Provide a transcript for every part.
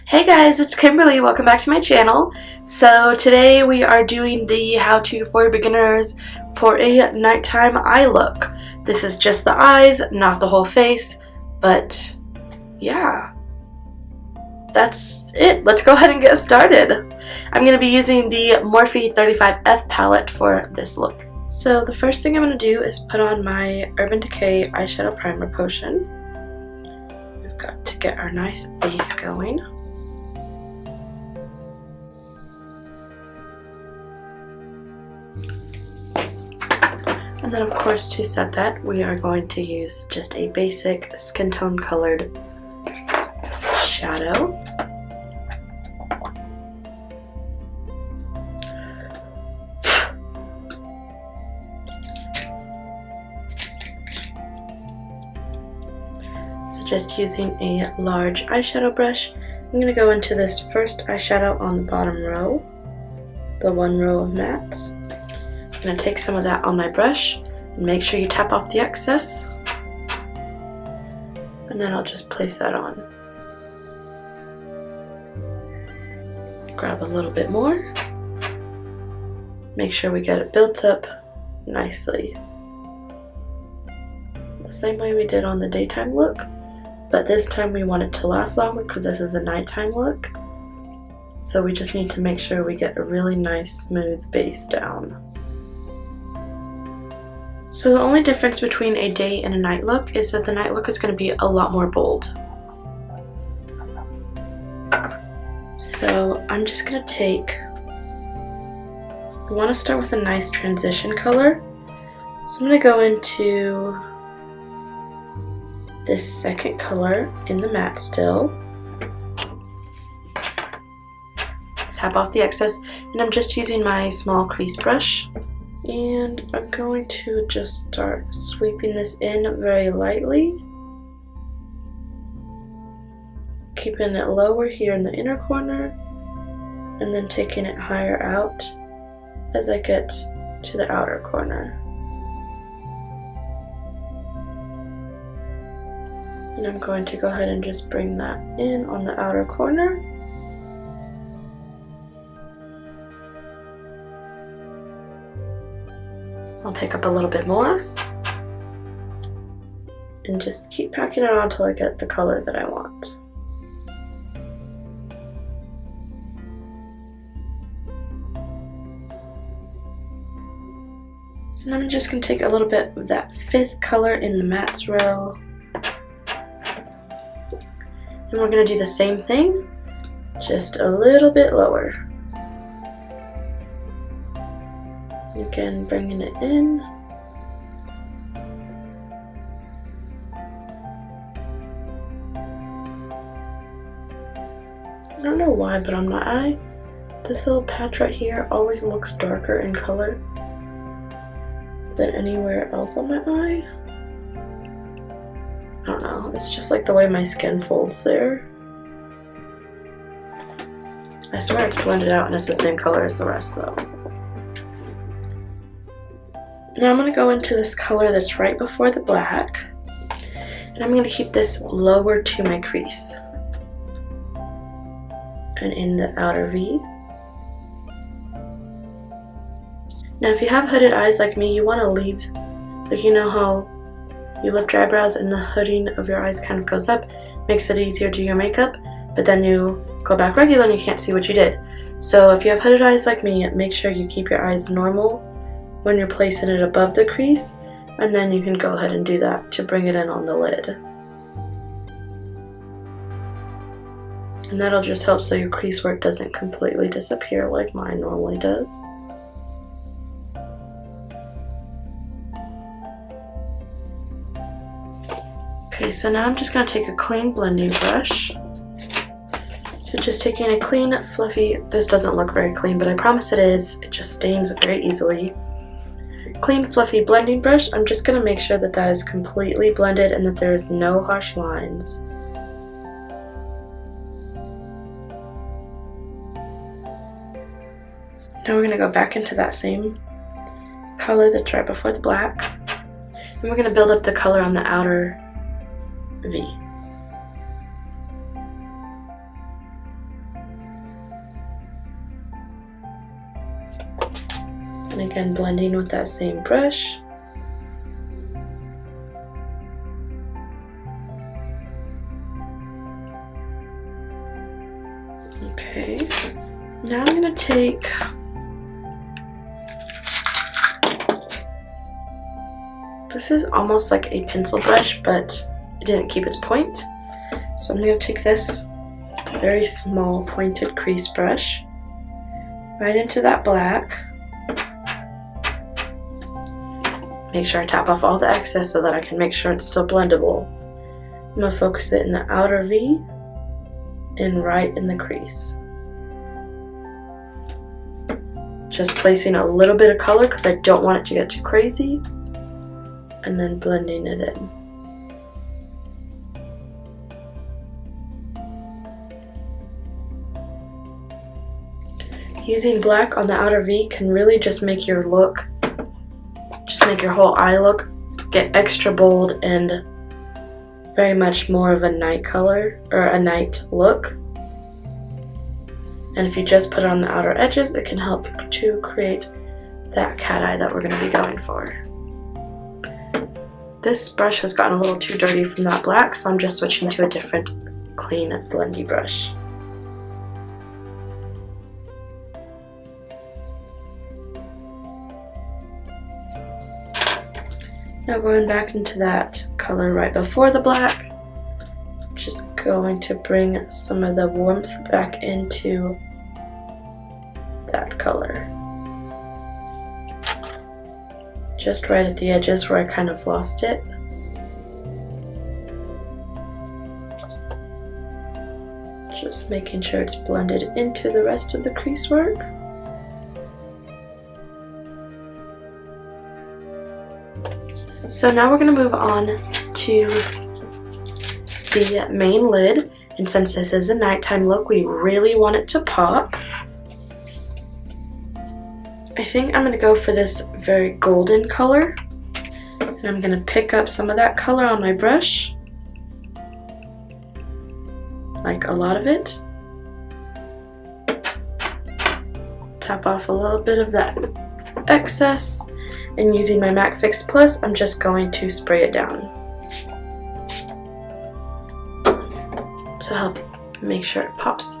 Hey guys, it's Kimberly. Welcome back to my channel. So today we are doing the how-to for beginners for a nighttime eye look. This is just the eyes, not the whole face, but yeah, that's it. Let's go ahead and get started. I'm going to be using the Morphe 35F palette for this look. So the first thing I'm going to do is put on my Urban Decay eyeshadow primer potion. We've got to get our nice base going. And then of course to set that we are going to use just a basic skin tone colored shadow. So just using a large eyeshadow brush, I'm going to go into this first eyeshadow on the bottom row, the one row of mattes. I'm going to take some of that on my brush and make sure you tap off the excess, and then I'll just place that on. Grab a little bit more, make sure we get it built up nicely. The same way we did on the daytime look, but this time we want it to last longer because this is a nighttime look. So we just need to make sure we get a really nice smooth base down. So the only difference between a day and a night look is that the night look is going to be a lot more bold. So I'm just going to take, we want to start with a nice transition color. So I'm going to go into this second color in the matte still. Tap off the excess, and I'm just using my small crease brush. And I'm going to just start sweeping this in very lightly, keeping it lower here in the inner corner, and then taking it higher out as I get to the outer corner. And I'm going to go ahead and just bring that in on the outer corner. I'll pick up a little bit more and just keep packing it on until I get the color that I want. So now I'm just going to take a little bit of that fifth color in the mattes row, and we're going to do the same thing, just a little bit lower. Again, bringing it in. I don't know why, but on my eye, this little patch right here always looks darker in color than anywhere else on my eye. I don't know, it's just like the way my skin folds there. I swear it's blended out and it's the same color as the rest though. Now I'm going to go into this color that's right before the black, and I'm going to keep this lower to my crease and in the outer V. Now if you have hooded eyes like me, you want to leave, like you know how you lift your eyebrows and the hooding of your eyes kind of goes up, makes it easier to do your makeup, but then you go back regular and you can't see what you did. So if you have hooded eyes like me, make sure you keep your eyes normal when you're placing it above the crease, and then you can go ahead and do that to bring it in on the lid. And that'll just help so your crease work doesn't completely disappear like mine normally does. Okay, so now I'm just going to take a clean blending brush. So just taking a clean, fluffy, this doesn't look very clean, but I promise it is, it just stains very easily. Clean, fluffy blending brush, I'm just going to make sure that that is completely blended and that there is no harsh lines. Now we're going to go back into that same color that's right before the black, and we're going to build up the color on the outer V. And again, blending with that same brush. Okay, now I'm gonna take this is almost like a pencil brush, but it didn't keep its point. So I'm gonna take this very small pointed crease brush right into that black. Make sure I tap off all the excess so that I can make sure it's still blendable. I'm gonna focus it in the outer V and right in the crease. Just placing a little bit of color because I don't want it to get too crazy, and then blending it in. Using black on the outer V can really just make your look, just make your whole eye look get extra bold and very much more of a night color, or a night look. And if you just put it on the outer edges, it can help to create that cat eye that we're going to be going for. This brush has gotten a little too dirty from that black, so I'm just switching to a different clean blendy brush. Now going back into that color right before the black, just going to bring some of the warmth back into that color. Just right at the edges where I kind of lost it. Just making sure it's blended into the rest of the crease work. So now we're going to move on to the main lid, and since this is a nighttime look, we really want it to pop. I think I'm going to go for this very golden color, and I'm going to pick up some of that color on my brush, like a lot of it. Tap off a little bit of that excess, and using my MAC Fix Plus, I'm just going to spray it down to help make sure it pops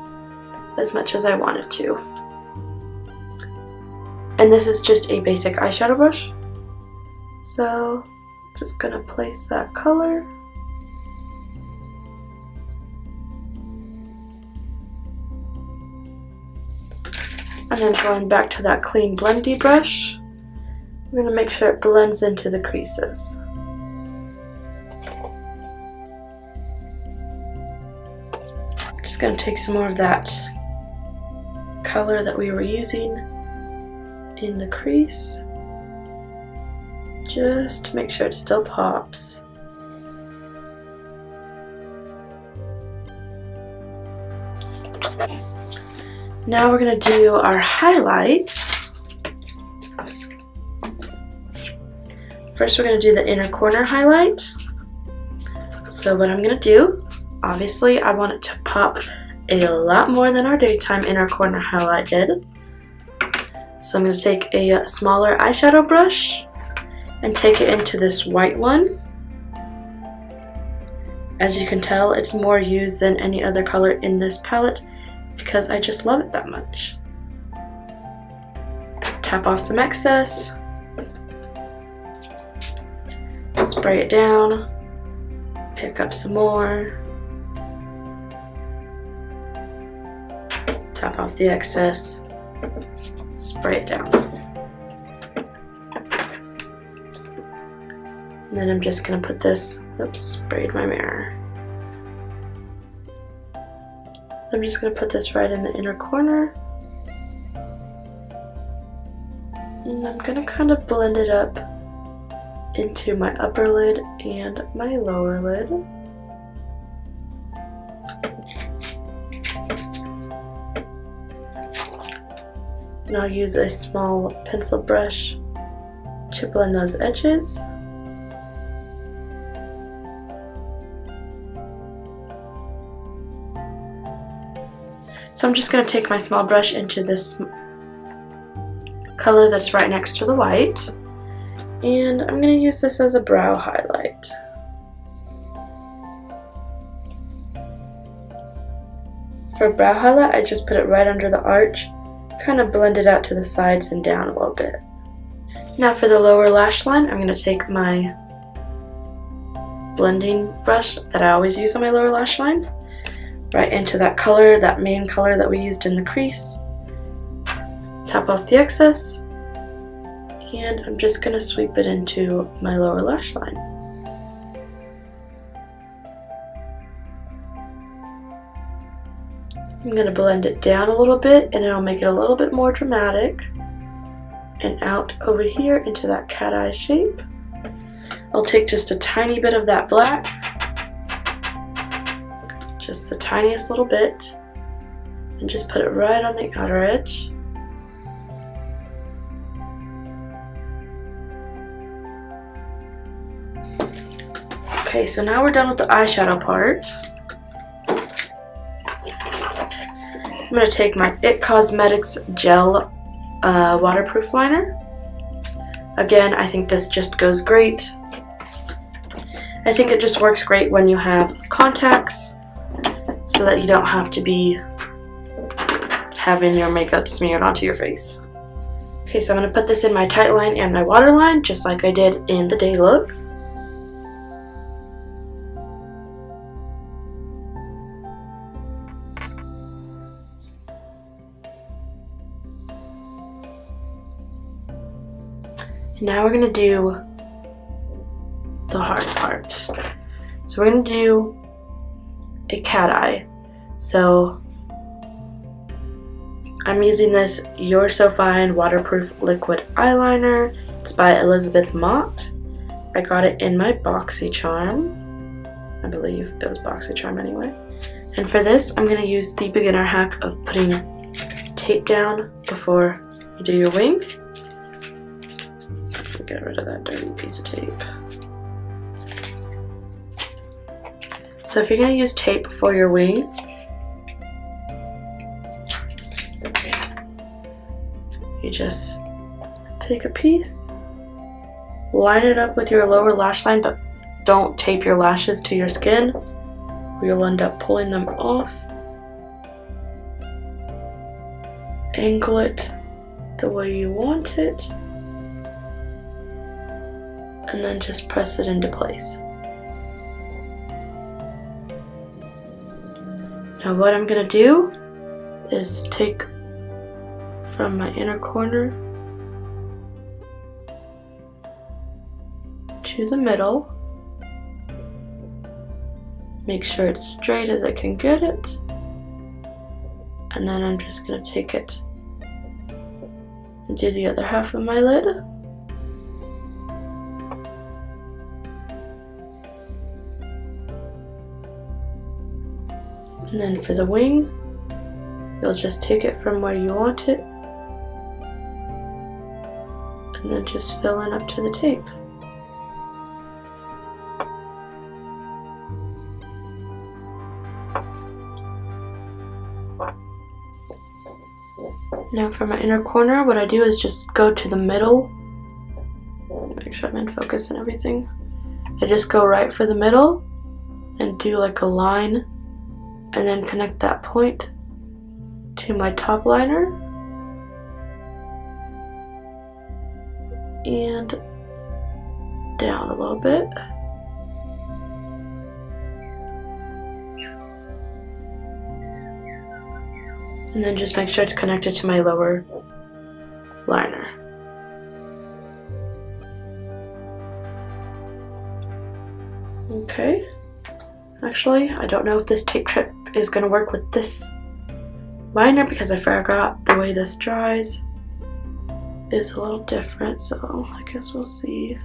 as much as I want it to. And this is just a basic eyeshadow brush, so I'm just gonna place that color. And then going back to that clean blendy brush, I'm going to make sure it blends into the creases. Just going to take some more of that color that we were using in the crease, just to make sure it still pops. Now we're going to do our highlight. First we're going to do the inner corner highlight. So what I'm going to do, obviously I want it to pop a lot more than our daytime inner corner highlight did. So I'm going to take a smaller eyeshadow brush and take it into this white one. As you can tell, it's more used than any other color in this palette because I just love it that much. Tap off some excess. Spray it down, pick up some more, tap off the excess, spray it down. And then I'm just going to put this, oops, sprayed my mirror. So I'm just going to put this right in the inner corner. And I'm going to kind of blend it up into my upper lid and my lower lid. And I'll use a small pencil brush to blend those edges. So I'm just going to take my small brush into this color that's right next to the white. And I'm going to use this as a brow highlight. For brow highlight, I just put it right under the arch, kind of blend it out to the sides and down a little bit. Now for the lower lash line, I'm going to take my blending brush that I always use on my lower lash line, right into that color, that main color that we used in the crease. Tap off the excess, and I'm just going to sweep it into my lower lash line. I'm going to blend it down a little bit, and it'll make it a little bit more dramatic, and out over here into that cat eye shape. I'll take just a tiny bit of that black, just the tiniest little bit, and just put it right on the outer edge. Okay, so now we're done with the eyeshadow part. I'm going to take my IT Cosmetics Gel waterproof liner. Again, I think this just goes great. I think it just works great when you have contacts, so that you don't have to be having your makeup smeared onto your face. Okay, so I'm going to put this in my tight line and my waterline, just like I did in the day look. Now we're going to do the hard part. So we're going to do a cat eye. So I'm using this You're So Fine waterproof liquid eyeliner. It's by Elizabeth Mott. I got it in my Boxycharm. I believe it was Boxycharm anyway. And for this, I'm going to use the beginner hack of putting tape down before you do your wing. Get rid of that dirty piece of tape. So if you're going to use tape for your wing, you just take a piece, line it up with your lower lash line, but don't tape your lashes to your skin, or you'll end up pulling them off. Angle it the way you want it, and then just press it into place. Now what I'm going to do is take from my inner corner to the middle, make sure it's straight as I can get it, and then I'm just going to take it and do the other half of my lid. And then for the wing, you'll just take it from where you want it, and then just fill in up to the tape. Now for my inner corner, what I do is just go to the middle. Make sure I'm in focus and everything. I just go right for the middle and do like a line, and then connect that point to my top liner and down a little bit. And then just make sure it's connected to my lower liner. Okay. Actually, I don't know if this tape strip is going to work with this liner because I forgot the way this dries is a little different, so I guess we'll see.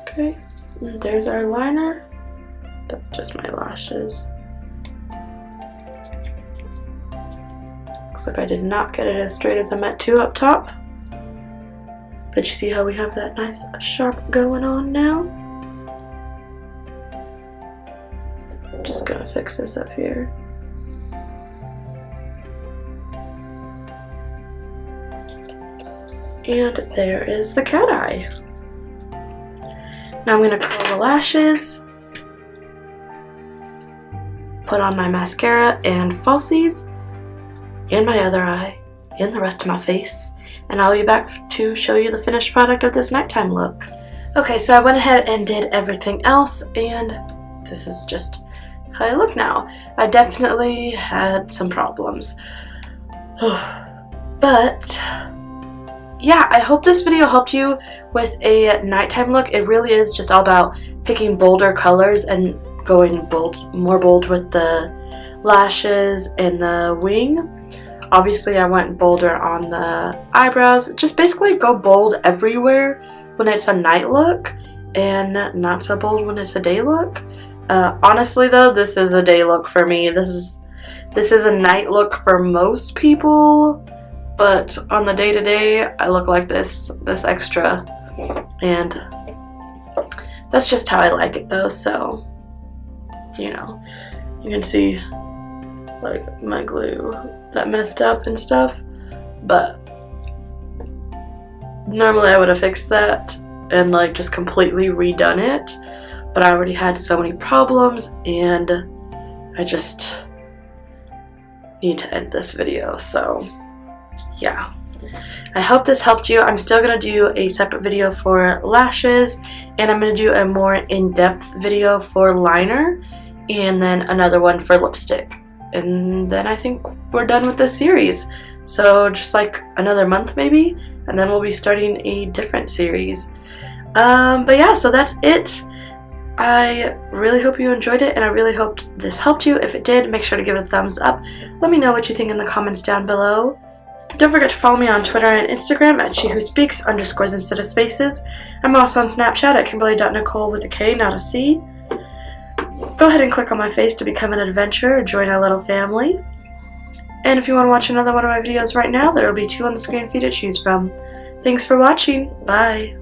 Okay, and there's our liner. That's just my lashes. Looks like I did not get it as straight as I meant to up top. But you see how we have that nice sharp going on now? Just gonna fix this up here. And there is the cat eye. Now I'm going to curl the lashes, put on my mascara and falsies, and my other eye, and the rest of my face, and I'll be back to show you the finished product of this nighttime look. Okay, so I went ahead and did everything else, and this is just how I look now. I definitely had some problems. But yeah, I hope this video helped you with a nighttime look. It really is just all about picking bolder colors and going more bold with the lashes and the wing. Obviously I went bolder on the eyebrows. Just basically go bold everywhere when it's a night look and not so bold when it's a day look. Honestly though, this is a day look for me. This is a night look for most people, but on the day-to-day I look like this extra, and that's just how I like it though. So you know, you can see like my glue that messed up and stuff, but normally I would have fixed that and like just completely redone it, but I already had so many problems and I just need to end this video. So yeah, I hope this helped you. I'm still gonna do a separate video for lashes, and I'm gonna do a more in-depth video for liner, and then another one for lipstick, and then I think we're done with this series. So just like another month maybe, and then we'll be starting a different series. But yeah, so that's it. I really hope you enjoyed it, and I really hoped this helped you. If it did, make sure to give it a thumbs up. Let me know what you think in the comments down below. Don't forget to follow me on Twitter and Instagram at SheWhoSpeaks _ instead of spaces. I'm also on Snapchat at Kimberly.Nicole with a K, not a C. Go ahead and click on my face to become an adventurer, join our little family. And if you want to watch another one of my videos right now, there will be 2 on the screen for you to choose from. Thanks for watching. Bye.